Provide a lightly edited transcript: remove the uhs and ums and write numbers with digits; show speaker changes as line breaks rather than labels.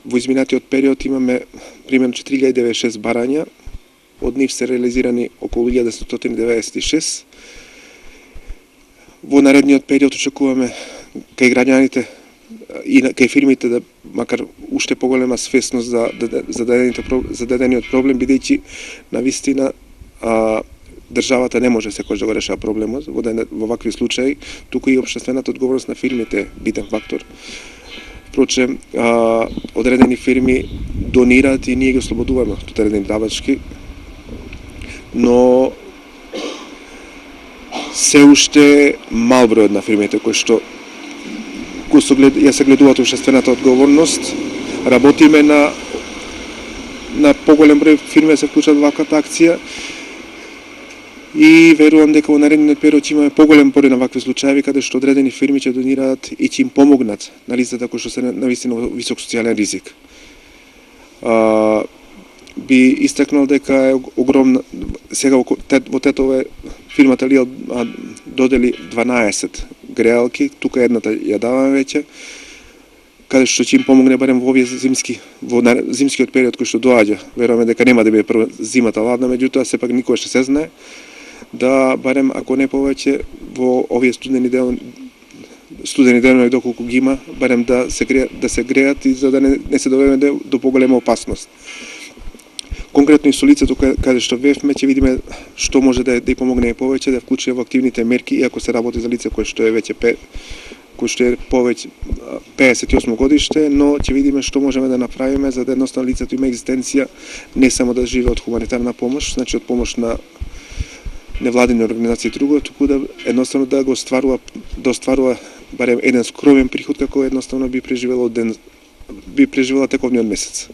во изминатиот период имаме примерно 4096 барања, од нив се реализирани околу 1196. Во наредниот период очекуваме кај граѓаните и кај фирмите да макар уште поголема свесност за дадениот проблем, бидејќи навистина државата не може секогаш да го решава проблемот во вакви случаи, туку и општествената одговорност на фирмите е битен фактор. Впрочем, одредени фирми донираат и ние ги ослободуваме од одредени давачки, но се уште мал број на фирмите кои што ја се гледуваат општествената одговорност. Работиме на поголем број фирми да се вклучат во ваквата акција и верувам дека во наредниот период ќе имаме поголем број на вакви случаи каде што одредени фирми ќе донираат и ќе им помогнат на лицата кои што се навистина во висок социјален ризик. Би истакнал дека е огромна сега во Тетове фирмата Лиел додели 12 греалки, тука едната ја даваме веќе, каде што ќе им помогне барем во зимскиот период кој што доаѓа. Веруваме дека нема да биде прва зимата ладна, меѓутоа сепак никој што се знае да барем ако не повеќе во овие студени денови доколку ги има, барем да се греат и за да не се доведеме до поголема опасност. Конкретно и со лицето каде што вевме ќе видиме што може да ја помогне повеќе да вклучи во активните мерки, иако се работи за лице кое што е веќе повеќе 58 годиште, но ќе видиме што можеме да направиме за да едноставно лицето има екзистенција, не само да живее од хуманитарна помош, значи од помош на невладини организации и друго, туку да едноставно да остварува барем еден скромен приход како едноставно би преживела тековниот месец.